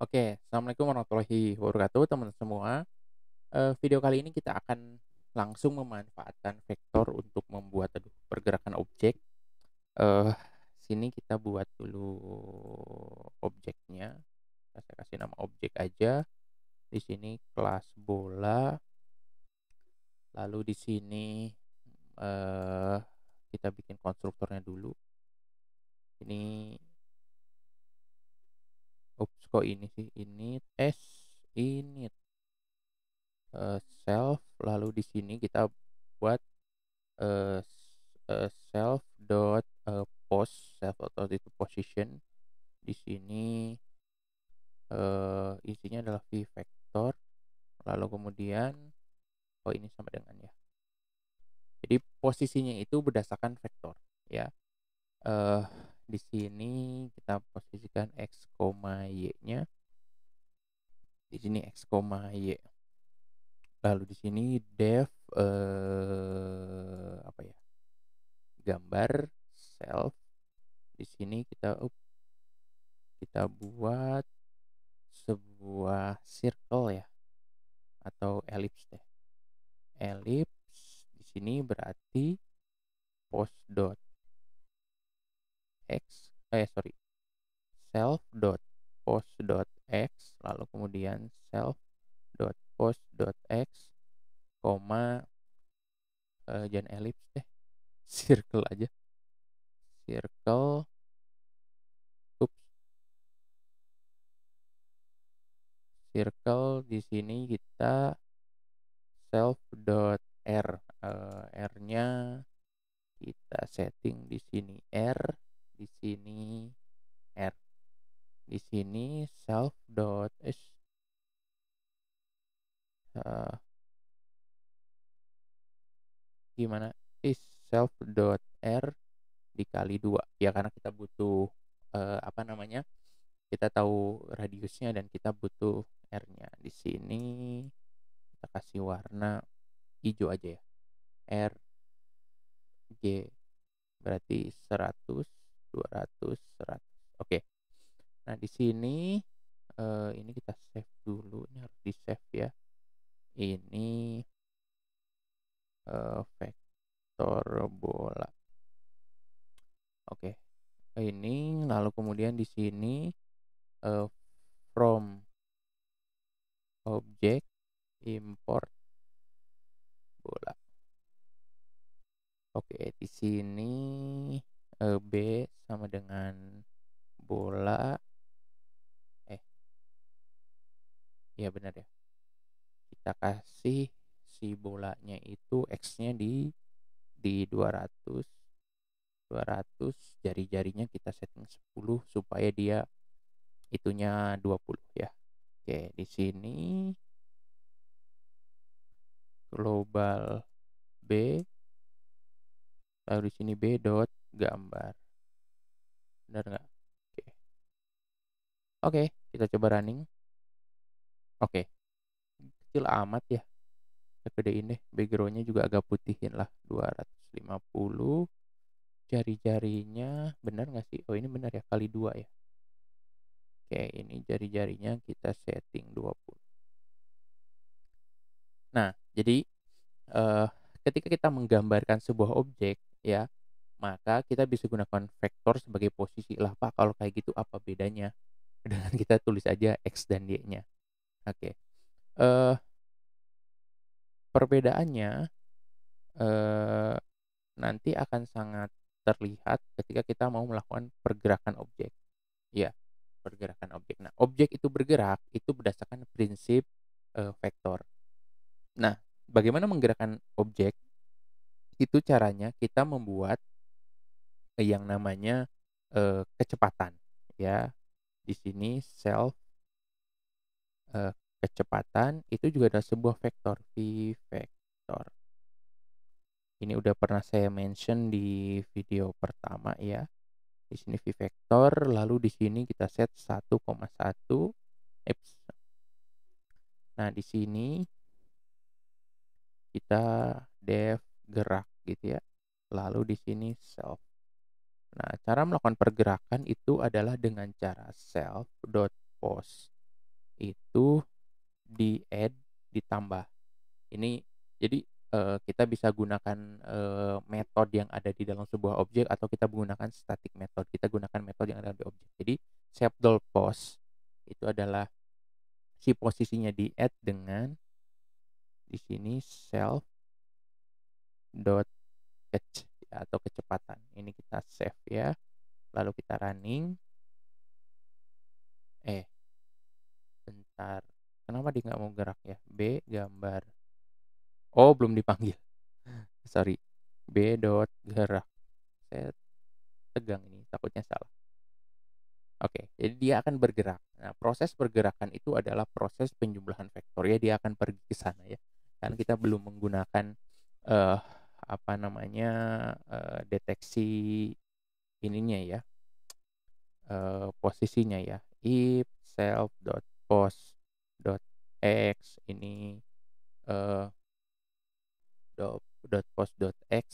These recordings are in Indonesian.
Oke, assalamualaikum warahmatullahi wabarakatuh, teman-teman semua. Video kali ini kita akan langsung memanfaatkan vektor untuk membuat pergerakan objek. Eh, Sini kita buat dulu objeknya. Saya kasih nama objek aja. Di sini kelas bola. Lalu di sini eh, kita bikin konstruktornya dulu. Ini, kok ini sih? Ini self. Lalu di sini kita buat eh, self dot post self atau itu position. Di sini isinya adalah v vector, lalu kemudian ini sama dengan ya, jadi posisinya itu berdasarkan vektor ya. eh di sini kita posisikan x, y nya, di sini x, y. Lalu di sini def apa ya, gambar self. Di sini kita buat sebuah circle ya, atau ellipse deh. Ellipse di sini berarti post dot x, self dot post dot x, lalu kemudian self dot post dot x, koma jangan ellipse deh, circle aja. Circle, oops, circle di sini kita self dot r, r-nya kita setting di sini r, di sini r, di sini self dot gimana is self dot r dikali 2 ya, karena kita butuh apa namanya, kita tahu radiusnya dan kita butuh r-nya. Di sini kita kasih warna hijau aja ya, r g, berarti 100, 200, 100. Oke. Nah, di sini ini kita save dulu, ini harus di save ya. Ini vektor bola. Oke. Ini lalu kemudian di sini from object import bola. Oke, di sini b sama dengan bola. Ya benar ya. Kita kasih si bolanya itu x-nya di 200. 200, jari-jarinya kita setting 10 supaya dia itunya 20 ya. Oke, di sini global b, lalu di sini b dot gambar. Benar nggak? Oke. Oke, kita coba running. Oke, kecil amat ya. Kita gedein deh, backgroundnya juga agak putihin lah, 250. Jari-jarinya benar nggak sih? Oh, ini benar ya, kali 2 ya. Oke, ini jari-jarinya kita setting 20. Nah, jadi eh, ketika kita menggambarkan sebuah objek ya, maka kita bisa gunakan vektor sebagai posisi. Lah Pak, kalau kayak gitu apa bedanya dengan kita tulis aja x dan y-nya? Oke. Eh Perbedaannya eh nanti akan sangat terlihat ketika kita mau melakukan pergerakan objek. Ya, pergerakan objek. Nah, objek itu bergerak itu berdasarkan prinsip vektor. Nah, bagaimana menggerakkan objek? Itu caranya kita membuat yang namanya kecepatan ya. Di sini self kecepatan itu juga adalah sebuah vektor, v vektor. Ini udah pernah saya mention di video pertama ya. Di sini v vektor, lalu di sini kita set 1,1. Nah, di sini kita def gerak gitu ya. Lalu di sini self. Nah, cara melakukan pergerakan itu adalah dengan cara self dot post. itu di-add, ditambah. Ini jadi, kita bisa gunakan, metode yang ada di dalam sebuah objek atau kita menggunakan static method. Kita gunakan metode yang ada di objek. Jadi shape.post itu adalah si posisinya di-add dengan di sini self.catch ya, atau kecepatan. Ini kita save ya, lalu kita running. Bentar, kenapa dia nggak mau gerak ya? B gambar. Oh, belum dipanggil. Sorry. B dot gerak. Saya tegang ini, takutnya salah. Oke, jadi dia akan bergerak. Nah, proses pergerakan itu adalah proses penjumlahan vektor ya, dia akan pergi ke sana ya. Karena kita belum menggunakan eh apa namanya deteksi ininya ya, posisinya ya. If self.post.x ini eh .post.x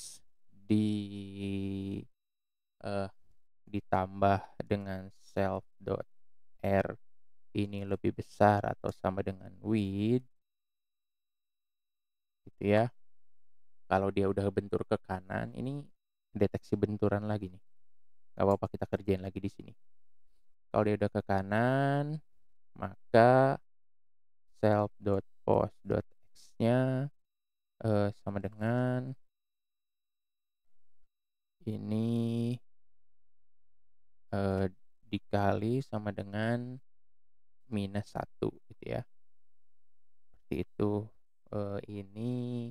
eh, ditambah dengan self.r ini lebih besar atau sama dengan width gitu ya. Kalau dia udah bentur ke kanan, ini deteksi benturan lagi nih. Gak apa-apa, kita kerjain lagi di sini. Kalau dia udah ke kanan, maka self.post.x-nya sama dengan ini dikali sama dengan -1 gitu ya. Seperti itu. Ini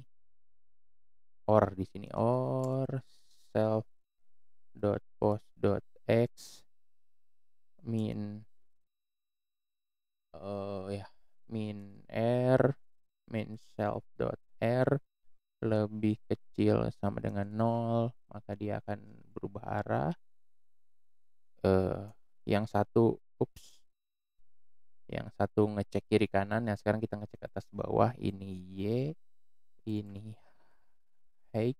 or di sini or self.post.x min ya min r min self.r lebih kecil sama dengan 0, maka dia akan berubah arah. Yang satu yang satu ngecek kiri kanan, yang sekarang kita ngecek atas bawah. Ini Y, ini height.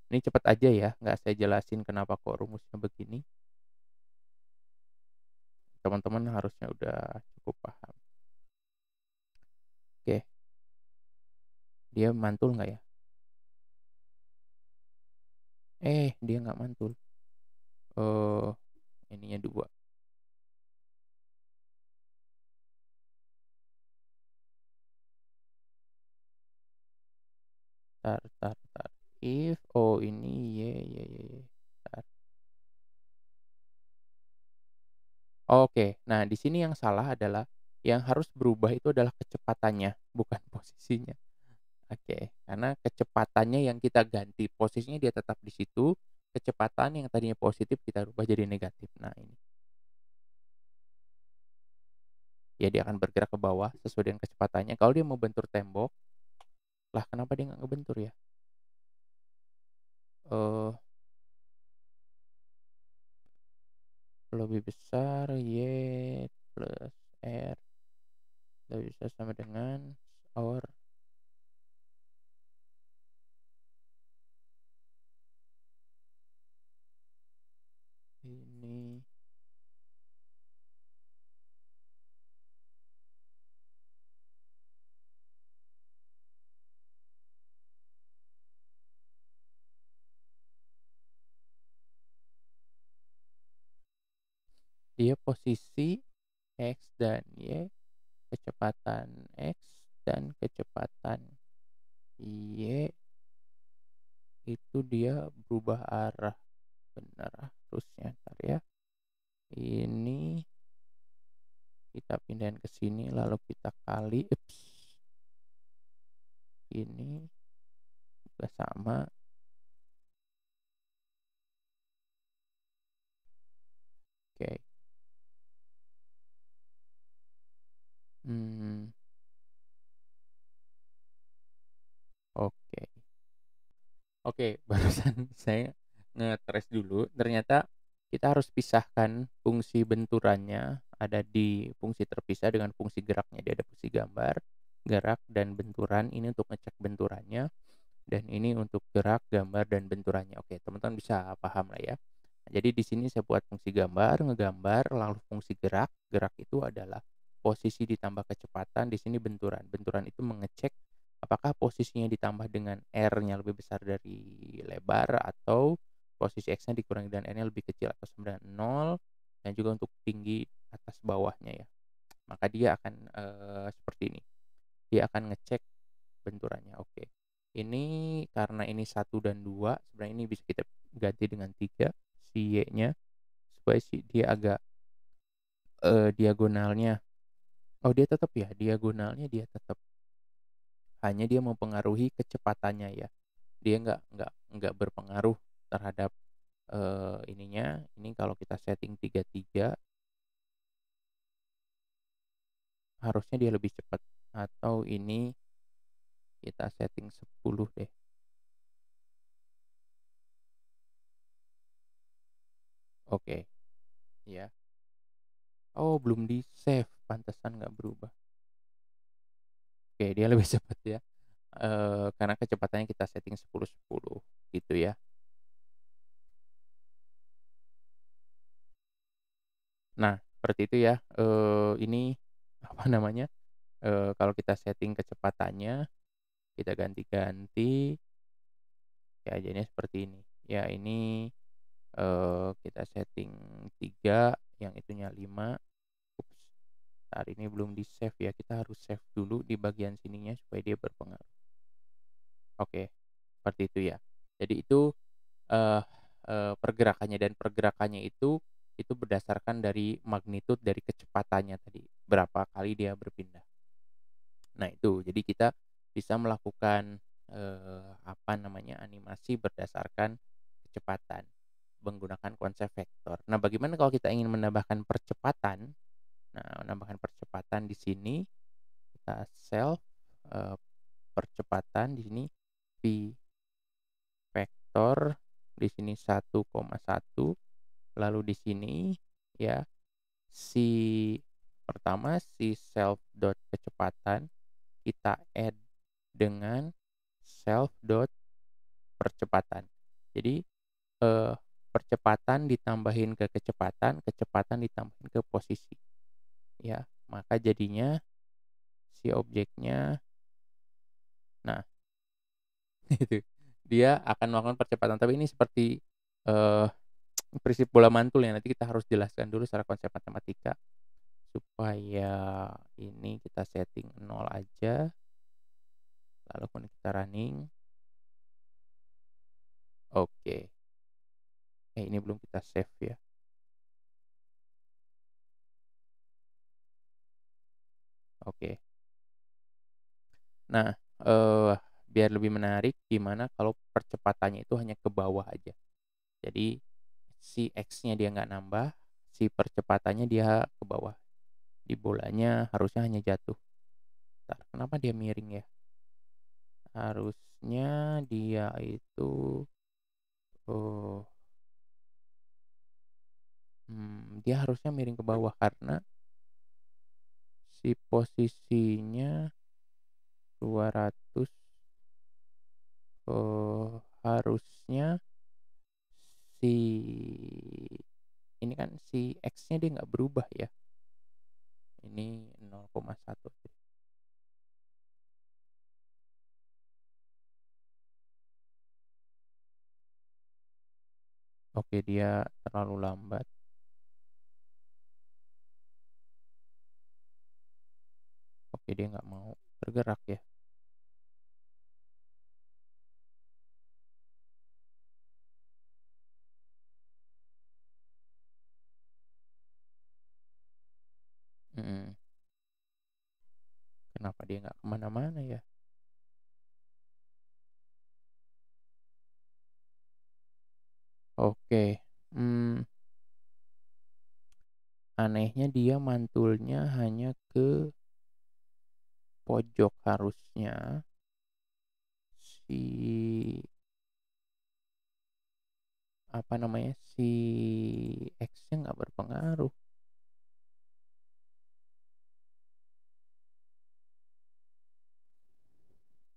Ini cepat aja ya, nggak saya jelasin kenapa kok rumusnya begini. Teman-teman harusnya udah cukup paham. Oke, dia mantul nggak ya? Dia nggak mantul. Ininya 2. Tar. If, ini Y. Tar. Oke, nah di sini yang salah adalah yang harus berubah itu adalah kecepatannya, bukan posisinya. Oke, karena kecepatannya yang kita ganti, posisinya dia tetap di situ, kecepatan yang tadinya positif kita rubah jadi negatif. Nah ini, ya dia akan bergerak ke bawah sesuai dengan kecepatannya. Kalau dia mau bentur tembok, lah kenapa dia nggak ngebentur ya? Eh lebih besar Y plus R lebih besar sama dengan or ini dia posisi X dan Y, kecepatan X dan kecepatan Y itu dia berubah arah. Benar harusnya, ntar ya. Ini kita pindahin ke sini lalu kita kali. Ini juga sama. Oke. Oke. Oke, barusan saya nge-trace dulu, ternyata kita harus pisahkan fungsi benturannya, ada di fungsi terpisah dengan fungsi geraknya. Dia ada fungsi gambar, gerak, dan benturan. Ini untuk ngecek benturannya, dan ini untuk gerak, gambar, dan benturannya. Oke, teman-teman bisa paham lah ya. Jadi di sini saya buat fungsi gambar, ngegambar, lalu fungsi gerak. Gerak itu adalah posisi ditambah kecepatan, di sini benturan. Benturan itu mengecek apakah posisinya ditambah dengan R-nya lebih besar dari lebar, atau posisi X-nya dikurangi dan R-nya lebih kecil atau sama dengan 0, dan juga untuk tinggi atas bawahnya ya. Maka dia akan seperti ini. Dia akan ngecek benturannya. Oke. Ini karena ini 1 dan 2, sebenarnya ini bisa kita ganti dengan 3 si Y-nya, supaya si dia agak diagonalnya, oh dia tetap ya, diagonalnya dia tetap, hanya dia mempengaruhi kecepatannya ya. Dia nggak berpengaruh terhadap ininya. Ini kalau kita setting 33, harusnya dia lebih cepat, atau ini kita setting 10 deh. Oke, ya. Oh, belum di-save, pantesan nggak berubah. Oke, dia lebih cepat ya, karena kecepatannya kita setting 10-10 gitu ya. Nah, seperti itu ya, ini apa namanya, kalau kita setting kecepatannya, kita ganti-ganti, ya jadinya seperti ini. Ya ini, kita setting 3, yang itunya 5. Ups, saat ini belum di-save ya, kita harus save dulu di bagian sininya supaya dia berpengaruh. Oke, seperti itu ya. Jadi itu, eee pergerakannya, dan pergerakannya itu berdasarkan dari magnitude dari kecepatannya tadi, berapa kali dia berpindah. Nah itu, jadi kita bisa melakukan, apa namanya, animasi berdasarkan kecepatan, menggunakan konsep vektor. Nah, bagaimana kalau kita ingin menambahkan percepatan? Nah, menambahkan percepatan di sini, kita self, eee, percepatan di sini V vektor, di sini 1,1, lalu di sini ya, si pertama si self dot kecepatan kita add dengan self dot percepatan. Jadi, eee, percepatan ditambahin ke kecepatan, kecepatan ditambahin ke posisi, ya. Maka jadinya si objeknya, nah itu, dia akan melakukan percepatan, tapi ini seperti, eee, prinsip bola mantul ya, nanti kita harus jelaskan dulu secara konsep matematika, supaya ini kita setting 0 aja, lalu kemudian kita running. Oke, ini belum kita save ya. Oke. Nah, biar lebih menarik, gimana kalau percepatannya itu hanya ke bawah aja. Jadi si X-nya dia nggak nambah, si percepatannya dia ke bawah. Di bolanya harusnya hanya jatuh. Entar, kenapa dia miring ya? Harusnya dia itu, oh, dia harusnya miring ke bawah karena si posisinya 200, harusnya si ini kan si X-nya dia nggak berubah ya. Ini 0,1. Oke, dia terlalu lambat. Oke, dia nggak mau bergerak ya. Mhm. Kenapa dia nggak kemana-mana ya? Oke, anehnya dia mantulnya hanya ke pojok, harusnya si apa namanya, si X-nya nggak berpengaruh.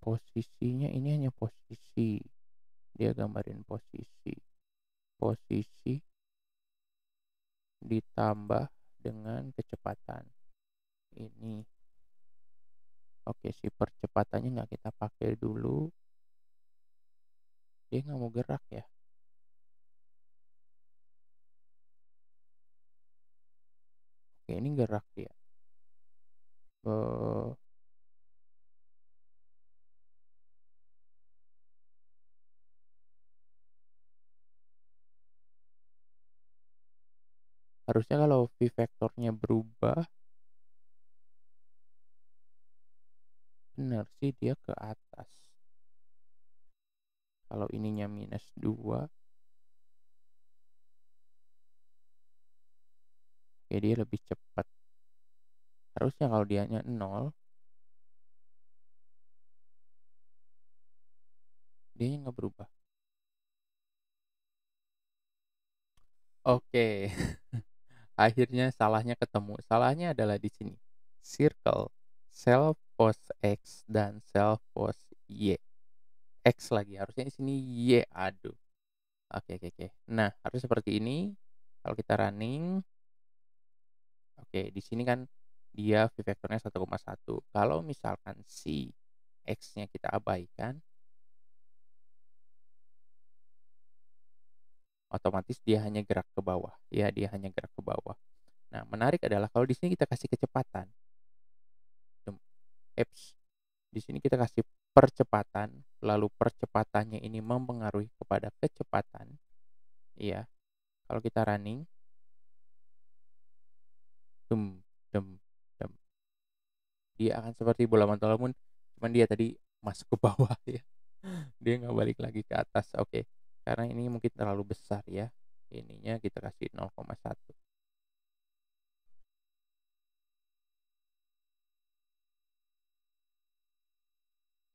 Posisinya ini hanya posisi, dia gambarin posisi. Posisi ditambah dengan kecepatan. ini. Oke, si percepatannya nggak kita pakai dulu. Dia nggak mau gerak ya. Oke, ini gerak dia. Eh, Harusnya kalau V vektornya berubah, bener sih dia ke atas. Kalau ininya -2, ya dia lebih cepat. Harusnya kalau dianya 0, dia nggak berubah. Oke, akhirnya salahnya ketemu. Salahnya adalah di sini. Circle, self pos X dan self pos Y. X lagi, harusnya di sini Y. Aduh. Oke, oke, oke. Nah, harus seperti ini. Kalau kita running, oke, di sini kan dia V vektornya 1,1. Kalau misalkan si X-nya kita abaikan, otomatis dia hanya gerak ke bawah. Ya, dia hanya gerak ke bawah. Nah, menarik adalah kalau di sini kita kasih kecepatan. Eps, di sini kita kasih percepatan, lalu percepatannya ini mempengaruhi kepada kecepatan. Iya, kalau kita running, dum, dum, dum, dia akan seperti bola mantul, cuman dia tadi masuk ke bawah ya. Dia nggak balik lagi ke atas. Oke, karena ini mungkin terlalu besar ya. Ininya kita kasih 0,1.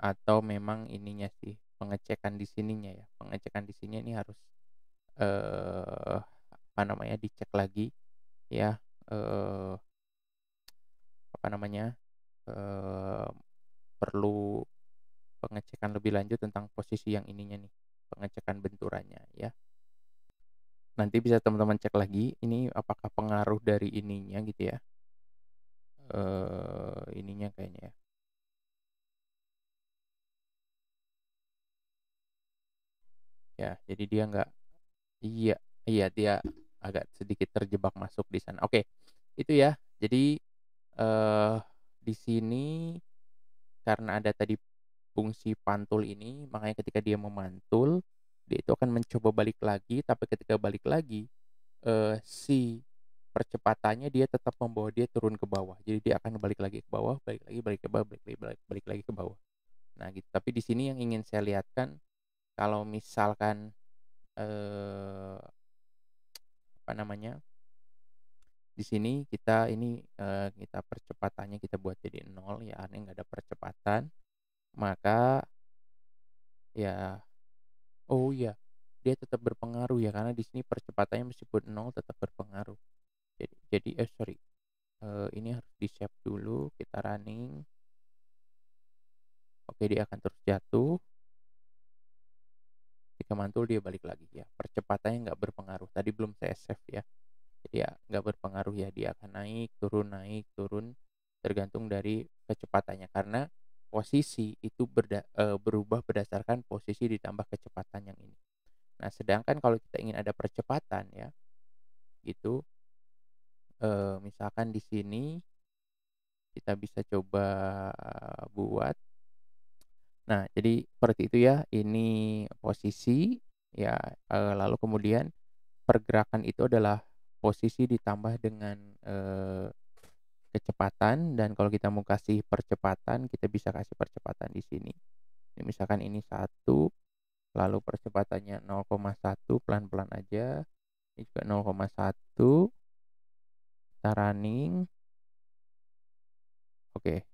Atau memang ininya sih, pengecekan di sininya ya. Pengecekan di sini ini harus apa namanya, dicek lagi ya, apa namanya, perlu pengecekan lebih lanjut tentang posisi yang ininya nih, pengecekan benturannya ya. Nanti bisa teman-teman cek lagi ini apakah pengaruh dari ininya gitu ya, ininya kayaknya ya. Ya, jadi dia nggak, iya, iya, dia agak sedikit terjebak masuk di sana. Oke, itu ya. Jadi, di sini karena ada tadi fungsi pantul ini, makanya ketika dia memantul, dia itu akan mencoba balik lagi, tapi ketika balik lagi, si percepatannya dia tetap membawa dia turun ke bawah. Jadi dia akan balik lagi ke bawah, balik ke bawah, balik lagi ke bawah. Nah gitu, tapi di sini yang ingin saya lihatkan, kalau misalkan, eee, apa namanya, di sini kita ini, kita percepatannya kita buat jadi 0 ya, artinya nggak ada percepatan, maka ya, oh iya, dia tetap berpengaruh ya, karena di sini percepatannya meskipun 0 tetap berpengaruh. Sorry, ini harus di-save dulu, kita running. Oke, dia akan terus jatuh. Ketika mantul dia balik lagi ya. Percepatannya nggak berpengaruh. Tadi belum saya save ya. Jadi ya nggak berpengaruh ya. Dia akan naik, turun, tergantung dari kecepatannya. Karena posisi itu berubah berdasarkan posisi ditambah kecepatan yang ini. Nah, sedangkan kalau kita ingin ada percepatan ya, gitu, misalkan di sini kita bisa coba buat. Nah, jadi seperti itu ya, ini posisi ya, lalu kemudian pergerakan itu adalah posisi ditambah dengan, kecepatan, dan kalau kita mau kasih percepatan, kita bisa kasih percepatan di sini. Misalkan ini 1, lalu percepatannya 0,1, pelan-pelan aja, ini juga 0,1, kita running, oke.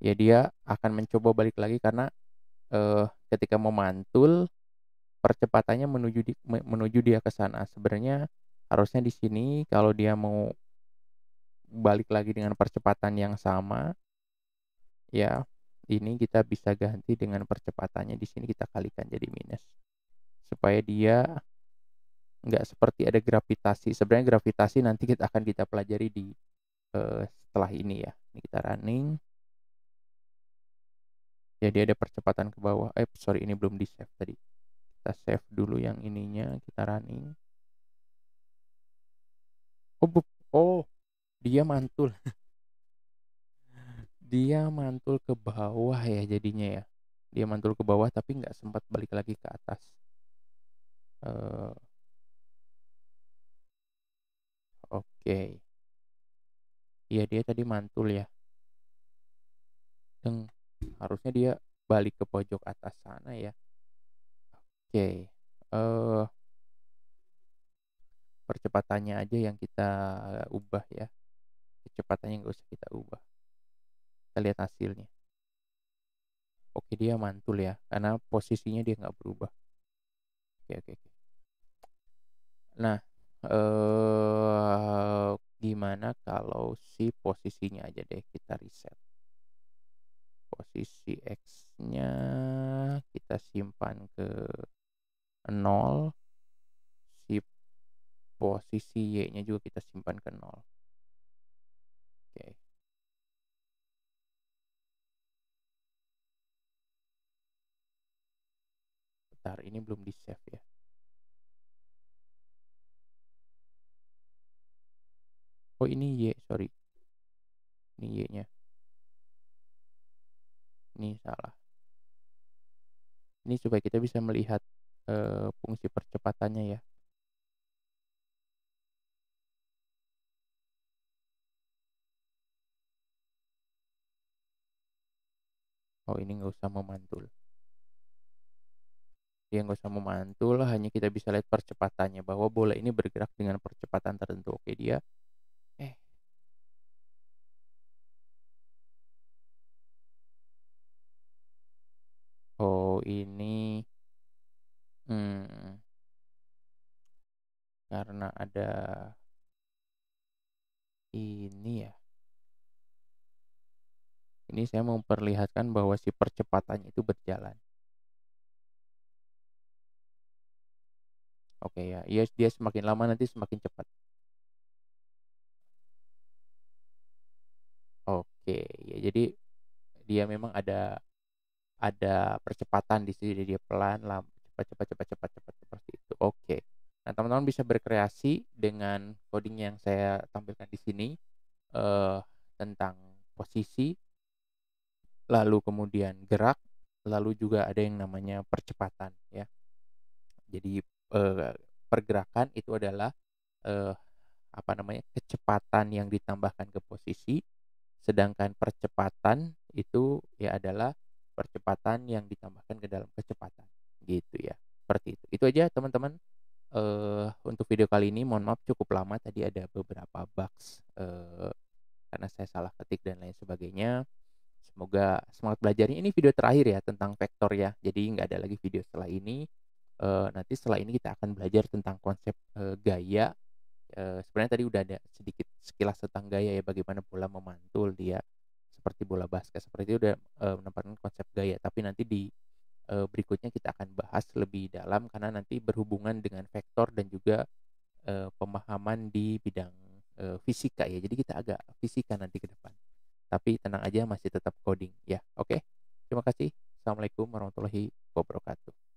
Ya dia akan mencoba balik lagi karena, ketika memantul percepatannya menuju dia ke sana. Sebenarnya harusnya di sini kalau dia mau balik lagi dengan percepatan yang sama, ya ini kita bisa ganti dengan percepatannya di sini kita kalikan jadi minus. Supaya dia nggak seperti ada gravitasi. Sebenarnya gravitasi nanti akan kita pelajari di setelah ini ya. Ini kita running, jadi ada percepatan ke bawah, sorry ini belum di-save tadi. Kita save dulu yang ininya, kita running. Oh, dia mantul. Dia mantul ke bawah ya jadinya ya. Dia mantul ke bawah tapi nggak sempat balik lagi ke atas. Eh, oke. Iya dia tadi mantul ya. Dan harusnya dia balik ke pojok atas sana ya. Oke. Percepatannya aja yang kita ubah ya. Kecepatannya nggak usah kita ubah. Kita lihat hasilnya. Oke dia mantul ya, karena posisinya dia nggak berubah. Oke. Nah, gimana kalau si posisinya aja deh kita reset. Posisi X-nya kita simpan ke 0, si posisi Y-nya juga kita simpan ke 0. Oke. Bentar, ini belum di-save ya. Oh ini Y, sorry. Ini Y-nya. Ini salah. Ini supaya kita bisa melihat fungsi percepatannya ya. Oh ini nggak usah memantul. Dia nggak usah memantul, hanya kita bisa lihat percepatannya bahwa bola ini bergerak dengan percepatan tertentu. Oke dia, eh, oh ini, hmm, karena ada ini ya. Ini saya memperlihatkan bahwa si percepatannya itu berjalan. Oke ya, iya dia semakin lama nanti semakin cepat. Oke, ya jadi dia memang ada percepatan di sini, dia pelan, cepat cepat cepat cepat cepat seperti itu. Oke. Nah, teman-teman bisa berkreasi dengan coding yang saya tampilkan di sini eh, tentang posisi, lalu kemudian gerak, lalu juga ada yang namanya percepatan ya. Jadi pergerakan itu adalah eh, apa namanya kecepatan yang ditambahkan ke posisi, sedangkan percepatan itu ya adalah percepatan yang ditambahkan ke dalam kecepatan gitu ya. Seperti itu. Itu aja teman-teman. Untuk video kali ini mohon maaf cukup lama tadi ada beberapa bugs karena saya salah ketik dan lain sebagainya. Semoga semangat belajarnya. Ini video terakhir ya tentang vektor ya. Jadi nggak ada lagi video setelah ini. Nanti setelah ini kita akan belajar tentang konsep gaya. Sebenarnya tadi udah ada sedikit sekilas tentang gaya ya, bagaimana bola memantul dia seperti bola basket seperti itu, udah menempatkan konsep gaya. Tapi nanti di berikutnya kita akan bahas lebih dalam karena nanti berhubungan dengan vektor dan juga pemahaman di bidang fisika ya. Jadi kita agak fisika nanti ke depan. Tapi tenang aja masih tetap coding ya. Oke. Terima kasih. Assalamualaikum warahmatullahi wabarakatuh.